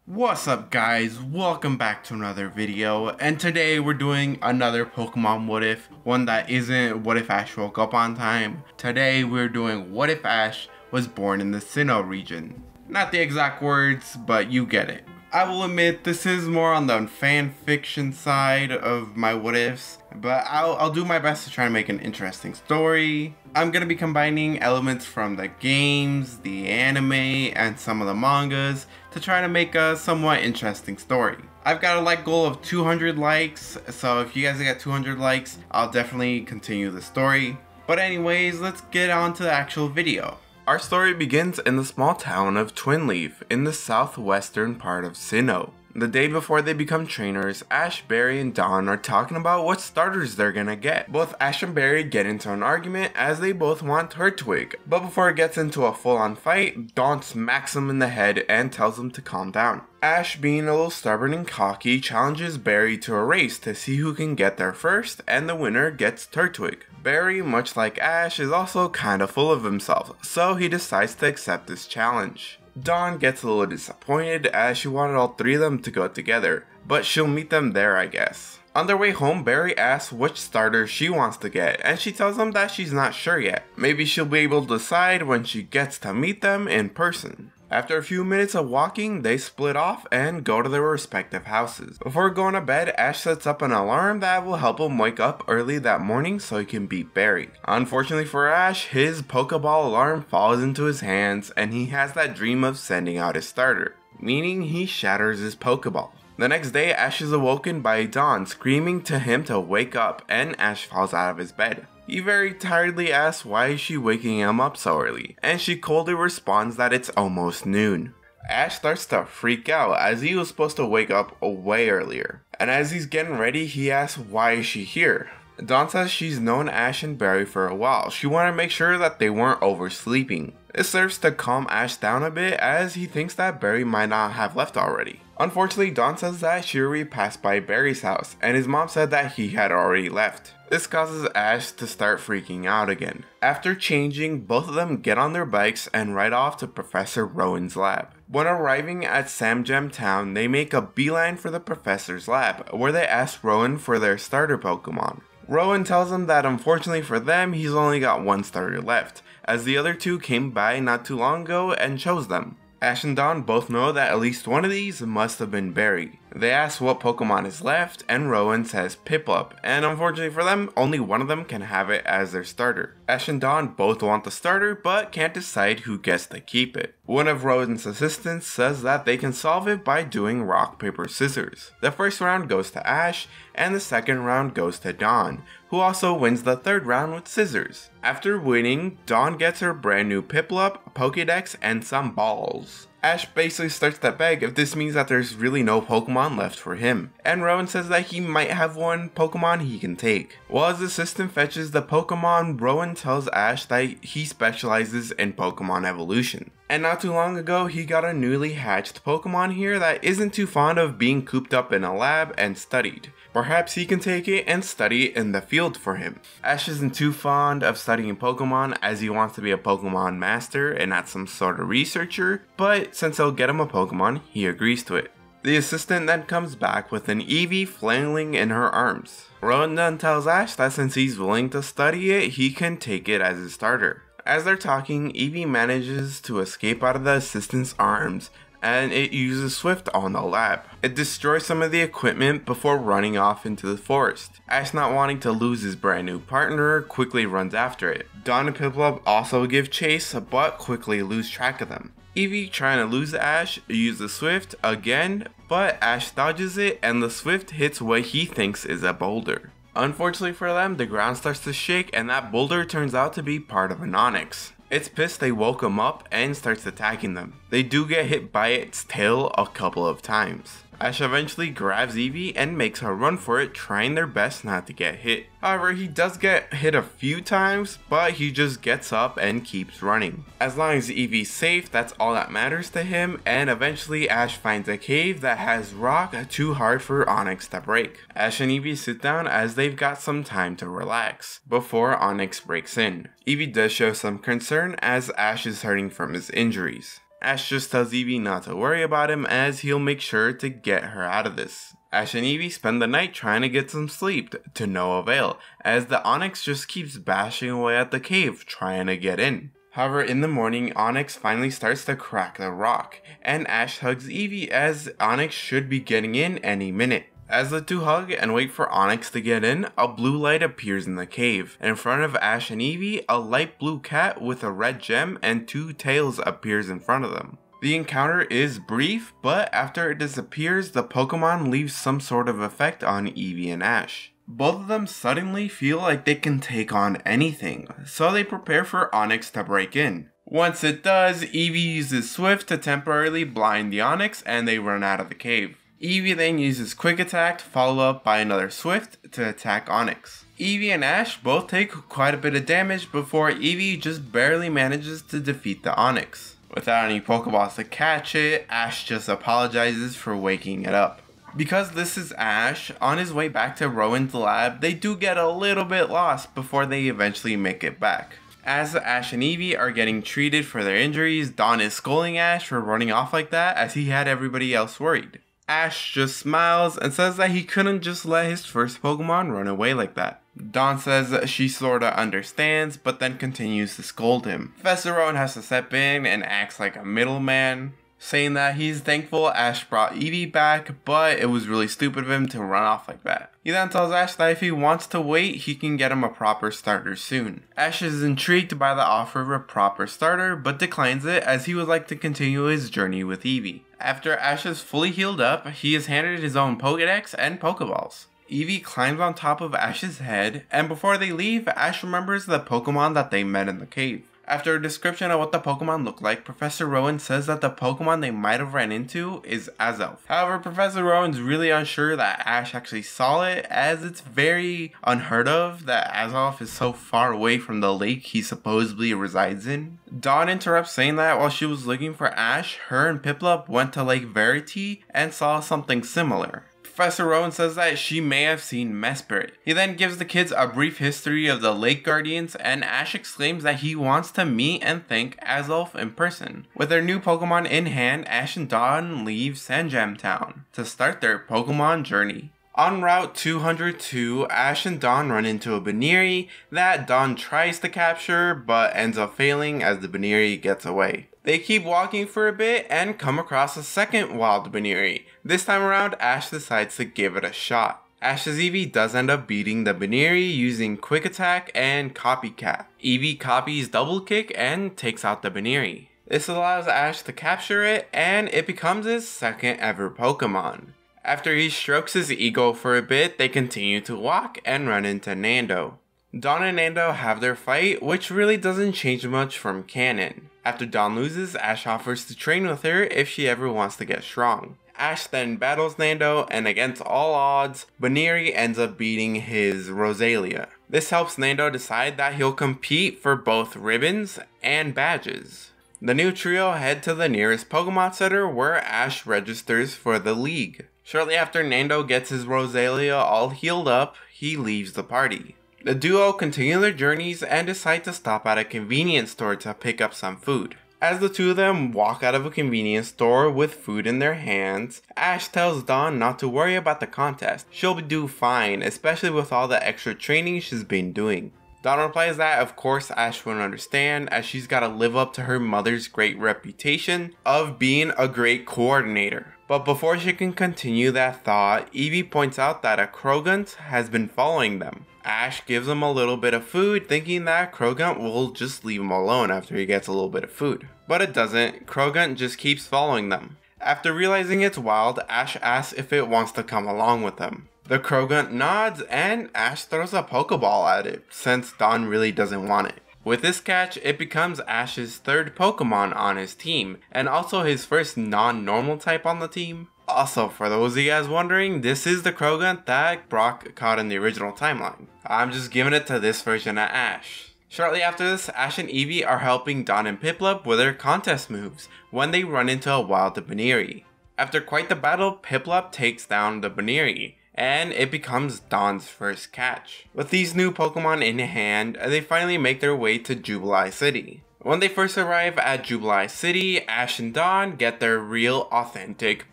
What's up guys, welcome back to another video, and today we're doing another Pokemon What If, one that isn't what if Ash woke up on time. Today we're doing what if Ash was born in the Sinnoh region. Not the exact words, but you get it. I will admit this is more on the fan fiction side of my what ifs, but I'll do my best to try to make an interesting story. I'm going to be combining elements from the games, the anime, and some of the mangas to try to make a somewhat interesting story. I've got a like goal of 200 likes, so if you guys get 200 likes, I'll definitely continue the story. But anyways, let's get on to the actual video. Our story begins in the small town of Twinleaf in the southwestern part of Sinnoh. The day before they become trainers, Ash, Barry, and Dawn are talking about what starters they're gonna get. Both Ash and Barry get into an argument as they both want Turtwig, but before it gets into a full-on fight, Dawn smacks him in the head and tells him to calm down. Ash, being a little stubborn and cocky, challenges Barry to a race to see who can get there first, and the winner gets Turtwig. Barry, much like Ash, is also kinda full of himself, so he decides to accept this challenge. Dawn gets a little disappointed as she wanted all three of them to go together, but she'll meet them there I guess. On their way home, Barry asks which starter she wants to get, and she tells him that she's not sure yet. Maybe she'll be able to decide when she gets to meet them in person. After a few minutes of walking, they split off and go to their respective houses. Before going to bed, Ash sets up an alarm that will help him wake up early that morning so he can beat Barry. Unfortunately for Ash, his Pokeball alarm falls into his hands and he has that dream of sending out his starter, meaning he shatters his Pokeball. The next day, Ash is awoken by Dawn screaming to him to wake up, and Ash falls out of his bed. He very tiredly asks why is she waking him up so early, and she coldly responds that it's almost noon. Ash starts to freak out as he was supposed to wake up way earlier, and as he's getting ready he asks why is she here. Dawn says she's known Ash and Barry for a while. She wanted to make sure that they weren't oversleeping. This serves to calm Ash down a bit as he thinks that Barry might not have left already. Unfortunately, Dawn says that she already passed by Barry's house and his mom said that he had already left. This causes Ash to start freaking out again. After changing, both of them get on their bikes and ride off to Professor Rowan's lab. When arriving at Samgem Town, they make a beeline for the professor's lab, where they ask Rowan for their starter Pokemon. Rowan tells them that unfortunately for them, he's only got one starter left, as the other two came by not too long ago and chose them. Ash and Dawn both know that at least one of these must have been Barry. They ask what Pokemon is left, and Rowan says Piplup, and unfortunately for them, only one of them can have it as their starter. Ash and Dawn both want the starter, but can't decide who gets to keep it. One of Rowan's assistants says that they can solve it by doing rock, paper, scissors. The first round goes to Ash, and the second round goes to Dawn, who also wins the third round with scissors. After winning, Dawn gets her brand new Piplup, Pokédex, and some balls. Ash basically starts to beg if this means that there's really no Pokemon left for him, and Rowan says that he might have one Pokemon he can take. While his assistant fetches the Pokemon, Rowan tells Ash that he specializes in Pokemon evolution. And not too long ago, he got a newly hatched Pokemon here that isn't too fond of being cooped up in a lab and studied. Perhaps he can take it and study it in the field for him. Ash isn't too fond of studying Pokemon as he wants to be a Pokemon master and not some sort of researcher, but since he'll get him a Pokemon, he agrees to it. The assistant then comes back with an Eevee flailing in her arms. Rowan then tells Ash that since he's willing to study it, he can take it as his starter. As they're talking, Eevee manages to escape out of the assistant's arms, and it uses Swift on the lab. It destroys some of the equipment before running off into the forest. Ash, not wanting to lose his brand new partner, quickly runs after it. Dawn and Piplup also give chase, but quickly lose track of them. Eevee, trying to lose Ash, uses Swift again, but Ash dodges it and the Swift hits what he thinks is a boulder. Unfortunately for them, the ground starts to shake and that boulder turns out to be part of an Onix. It's pissed they woke him up and starts attacking them. They do get hit by its tail a couple of times. Ash eventually grabs Eevee and makes her run for it, trying their best not to get hit. However, he does get hit a few times, but he just gets up and keeps running. As long as Eevee's safe, that's all that matters to him, and eventually Ash finds a cave that has rock too hard for Onix to break. Ash and Eevee sit down as they've got some time to relax, before Onix breaks in. Eevee does show some concern as Ash is hurting from his injuries. Ash just tells Eevee not to worry about him as he'll make sure to get her out of this. Ash and Eevee spend the night trying to get some sleep, to no avail, as the Onix just keeps bashing away at the cave trying to get in. However, in the morning, Onix finally starts to crack the rock, and Ash hugs Eevee as Onix should be getting in any minute. As the two hug and wait for Onix to get in, a blue light appears in the cave. In front of Ash and Eevee, a light blue cat with a red gem and two tails appears in front of them. The encounter is brief, but after it disappears, the Pokemon leaves some sort of effect on Eevee and Ash. Both of them suddenly feel like they can take on anything, so they prepare for Onix to break in. Once it does, Eevee uses Swift to temporarily blind the Onix and they run out of the cave. Eevee then uses Quick Attack, followed up by another Swift to attack Onix. Eevee and Ash both take quite a bit of damage before Eevee just barely manages to defeat the Onix. Without any Pokeballs to catch it, Ash just apologizes for waking it up. Because this is Ash, on his way back to Rowan's lab, they do get a little bit lost before they eventually make it back. As Ash and Eevee are getting treated for their injuries, Dawn is scolding Ash for running off like that as he had everybody else worried. Ash just smiles and says that he couldn't just let his first Pokemon run away like that. Dawn says that she sorta understands, but then continues to scold him. Professor Rowan has to step in and acts like a middleman, saying that he's thankful Ash brought Eevee back, but it was really stupid of him to run off like that. He then tells Ash that if he wants to wait, he can get him a proper starter soon. Ash is intrigued by the offer of a proper starter, but declines it as he would like to continue his journey with Eevee. After Ash is fully healed up, he is handed his own Pokédex and Pokeballs. Eevee climbs on top of Ash's head, and before they leave, Ash remembers the Pokemon that they met in the cave. After a description of what the Pokemon look like, Professor Rowan says that the Pokemon they might have ran into is Azelf. However, Professor Rowan's really unsure that Ash actually saw it, as it's very unheard of that Azelf is so far away from the lake he supposedly resides in. Dawn interrupts saying that while she was looking for Ash, her and Piplup went to Lake Verity and saw something similar. Professor Rowan says that she may have seen Mesprit. He then gives the kids a brief history of the Lake Guardians, and Ash exclaims that he wants to meet and thank Azelf in person. With their new Pokemon in hand, Ash and Dawn leave Sanjam Town to start their Pokemon journey. En route 202, Ash and Dawn run into a Baneri that Dawn tries to capture, but ends up failing as the Baneri gets away. They keep walking for a bit and come across a second wild Baneri. This time around, Ash decides to give it a shot. Ash's Eevee does end up beating the Baneri using Quick Attack and Copycat. Eevee copies Double Kick and takes out the Baneri. This allows Ash to capture it, and it becomes his second ever Pokemon. After he strokes his ego for a bit, they continue to walk and run into Nando. Dawn and Nando have their fight, which really doesn't change much from canon. After Dawn loses, Ash offers to train with her if she ever wants to get strong. Ash then battles Nando, and against all odds, Baneri ends up beating his Roselia. This helps Nando decide that he'll compete for both ribbons and badges. The new trio head to the nearest Pokemon Center where Ash registers for the league. Shortly after Nando gets his Roselia all healed up, he leaves the party. The duo continue their journeys and decide to stop at a convenience store to pick up some food. As the two of them walk out of a convenience store with food in their hands, Ash tells Dawn not to worry about the contest. She'll do fine, especially with all the extra training she's been doing. Dawn replies that of course Ash won't understand, as she's gotta live up to her mother's great reputation of being a great coordinator. But before she can continue that thought, Eevee points out that a Croagunk has been following them. Ash gives him a little bit of food, thinking that Croagunk will just leave him alone after he gets a little bit of food. But it doesn't. Croagunk just keeps following them. After realizing it's wild, Ash asks if it wants to come along with them. The Croagunk nods, and Ash throws a Pokeball at it, since Dawn really doesn't want it. With this catch, it becomes Ash's third Pokemon on his team, and also his first non-normal type on the team. Also, for those of you guys wondering, this is the Croagunk that Brock caught in the original timeline. I'm just giving it to this version of Ash. Shortly after this, Ash and Eevee are helping Dawn and Piplup with their contest moves when they run into a wild Baneri. After quite the battle, Piplup takes down the Baneri, and it becomes Dawn's first catch. With these new Pokemon in hand, they finally make their way to Jubilife City. When they first arrive at Jubilee City, Ash and Dawn get their real, authentic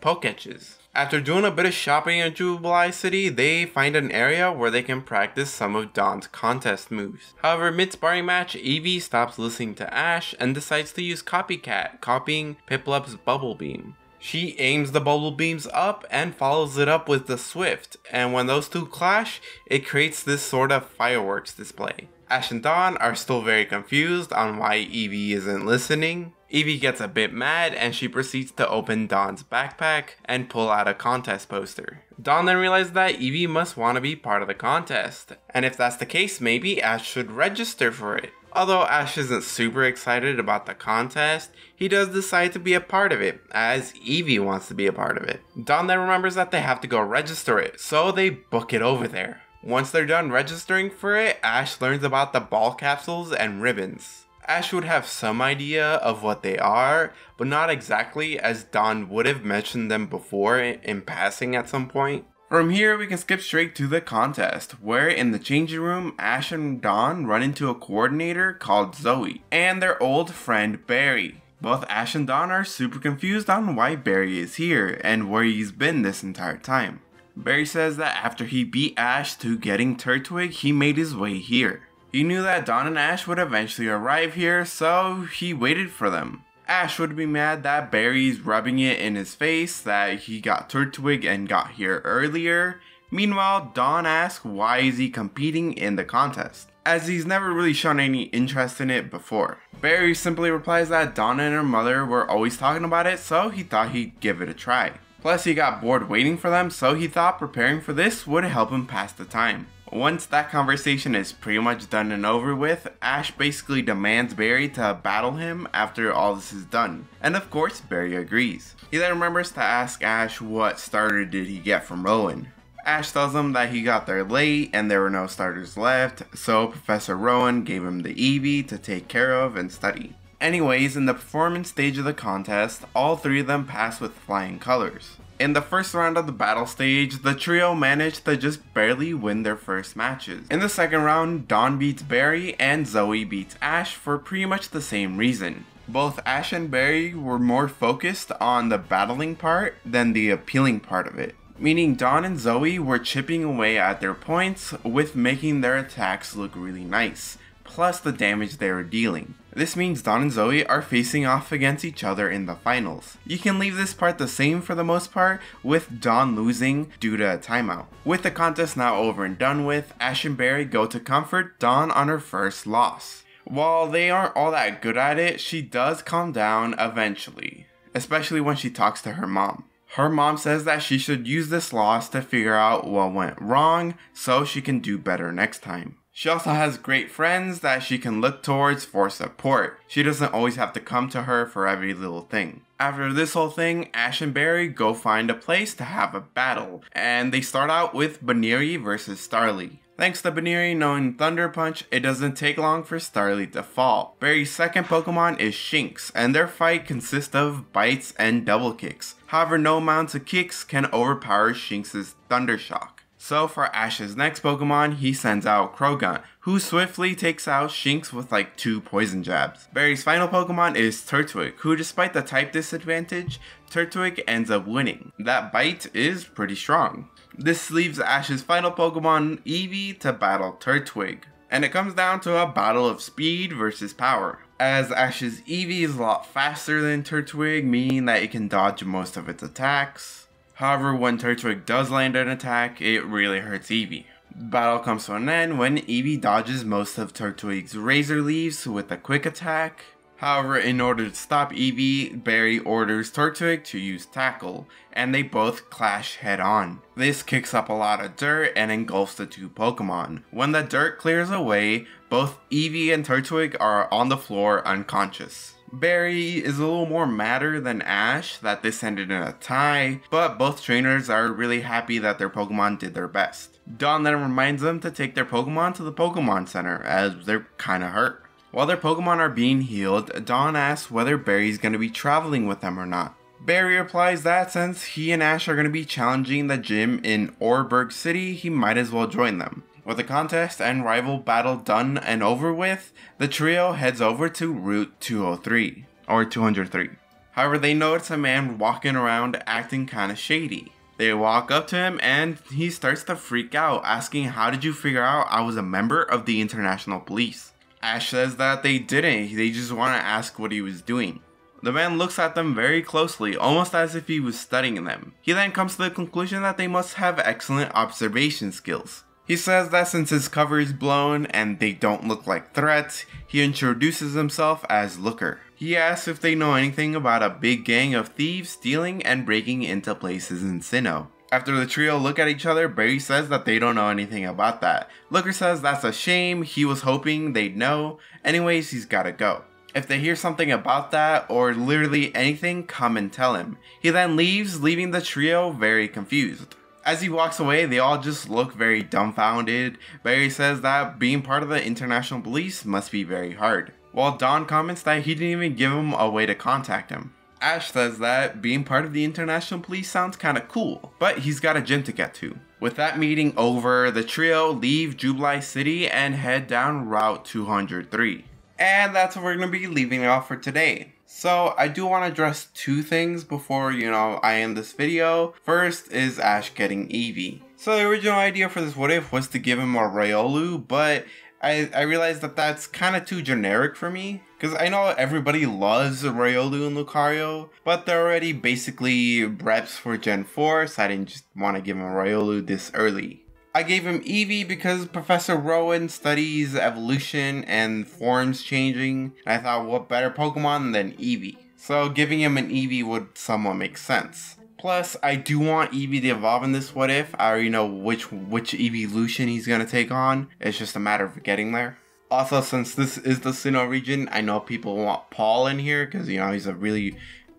Pokéches. After doing a bit of shopping in Jubilee City, they find an area where they can practice some of Dawn's contest moves. However, mid-sparring match, Eevee stops listening to Ash and decides to use Copycat, copying Piplup's Bubble Beam. She aims the bubble beams up and follows it up with the Swift, and when those two clash, it creates this sort of fireworks display. Ash and Dawn are still very confused on why Eevee isn't listening. Eevee gets a bit mad and she proceeds to open Dawn's backpack and pull out a contest poster. Dawn then realizes that Eevee must want to be part of the contest, and if that's the case, maybe Ash should register for it. Although Ash isn't super excited about the contest, he does decide to be a part of it, as Eevee wants to be a part of it. Dawn then remembers that they have to go register it, so they book it over there. Once they're done registering for it, Ash learns about the ball capsules and ribbons. Ash would have some idea of what they are, but not exactly, as Dawn would have mentioned them before in passing at some point. From here, we can skip straight to the contest, where in the changing room, Ash and Dawn run into a coordinator called Zoe, and their old friend Barry. Both Ash and Dawn are super confused on why Barry is here, and where he's been this entire time. Barry says that after he beat Ash to getting Turtwig, he made his way here. He knew that Dawn and Ash would eventually arrive here, so he waited for them. Ash would be mad that Barry's rubbing it in his face that he got Turtwig and got here earlier. Meanwhile, Dawn asks why is he competing in the contest, as he's never really shown any interest in it before. Barry simply replies that Dawn and her mother were always talking about it, so he thought he'd give it a try. Plus, he got bored waiting for them, so he thought preparing for this would help him pass the time. Once that conversation is pretty much done and over with, Ash basically demands Barry to battle him after all this is done. And of course, Barry agrees. He then remembers to ask Ash what starter did he get from Rowan. Ash tells him that he got there late and there were no starters left, so Professor Rowan gave him the Eevee to take care of and study. Anyways, in the performance stage of the contest, all three of them pass with flying colors. In the first round of the battle stage, the trio managed to just barely win their first matches. In the second round, Dawn beats Barry and Zoe beats Ash for pretty much the same reason. Both Ash and Barry were more focused on the battling part than the appealing part of it. Meaning Dawn and Zoe were chipping away at their points with making their attacks look really nice, plus the damage they were dealing. This means Dawn and Zoe are facing off against each other in the finals. You can leave this part the same for the most part, with Dawn losing due to a timeout. With the contest now over and done with, Ash and Barry go to comfort Dawn on her first loss. While they aren't all that good at it, she does calm down eventually, especially when she talks to her mom. Her mom says that she should use this loss to figure out what went wrong so she can do better next time. She also has great friends that she can look towards for support. She doesn't always have to come to her for every little thing. After this whole thing, Ash and Barry go find a place to have a battle, and they start out with Baneri versus Starly. Thanks to Baneri knowing Thunder Punch, it doesn't take long for Starly to fall. Barry's second Pokemon is Shinx, and their fight consists of bites and double kicks. However, no amounts of kicks can overpower Shinx's Thunder Shock. So for Ash's next Pokemon, he sends out Croagunk, who swiftly takes out Shinx with like 2 poison jabs. Barry's final Pokemon is Turtwig, who despite the type disadvantage, Turtwig ends up winning. That bite is pretty strong. This leaves Ash's final Pokemon, Eevee, to battle Turtwig. And it comes down to a battle of speed versus power, as Ash's Eevee is a lot faster than Turtwig, meaning that it can dodge most of its attacks. However, when Turtwig does land an attack, it really hurts Eevee. The battle comes to an end when Eevee dodges most of Turtwig's Razor Leaves with a quick attack. However, in order to stop Eevee, Barry orders Turtwig to use Tackle, and they both clash head on. This kicks up a lot of dirt and engulfs the two Pokemon. When the dirt clears away, both Eevee and Turtwig are on the floor unconscious. Barry is a little more madder than Ash that this ended in a tie, but both trainers are really happy that their Pokemon did their best. Dawn then reminds them to take their Pokemon to the Pokemon Center, as they're kinda hurt. While their Pokemon are being healed, Dawn asks whether Barry's gonna be traveling with them or not. Barry replies that since he and Ash are gonna be challenging the gym in Oreburgh City, he might as well join them. With the contest and rival battle done and over with, the trio heads over to Route 203, or 203. However, they notice a man walking around acting kinda shady. They walk up to him and he starts to freak out, asking, "How did you figure out I was a member of the International Police?" Ash says that they didn't, they just want to ask what he was doing. The man looks at them very closely, almost as if he was studying them. He then comes to the conclusion that they must have excellent observation skills. He says that since his cover is blown and they don't look like threats, he introduces himself as Looker. He asks if they know anything about a big gang of thieves stealing and breaking into places in Sinnoh. After the trio look at each other, Barry says that they don't know anything about that. Looker says that's a shame, he was hoping they'd know. Anyways, he's gotta go. If they hear something about that, or literally anything, come and tell him. He then leaves, leaving the trio very confused. As he walks away, they all just look very dumbfounded. Barry says that being part of the International Police must be very hard, while Don comments that he didn't even give him a way to contact him. Ash says that being part of the International Police sounds kinda cool, but he's got a gym to get to. With that meeting over, the trio leave Jubilife City and head down Route 203. And that's what we're going to be leaving off for today. So I do want to address two things before, I end this video. First is Ash getting Eevee. So the original idea for this what if was to give him a Riolu, but I realized that that's kind of too generic for me. Because I know everybody loves Riolu and Lucario, but they're already basically reps for Gen 4, so I didn't just want to give him a Riolu this early. I gave him Eevee because Professor Rowan studies evolution and forms changing, and I thought what better Pokemon than Eevee. So giving him an Eevee would somewhat make sense. Plus, I do want Eevee to evolve in this what if. I already know which evolution he's going to take on. It's just a matter of getting there. Also, since this is the Sinnoh region, I know people want Paul in here because, he's a really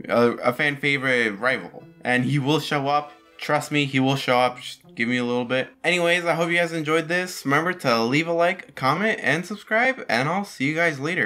a fan favorite rival. And he will show up. Trust me, he will show up. Just give me a little bit. Anyways, I hope you guys enjoyed this. Remember to leave a like, comment, and subscribe, and I'll see you guys later.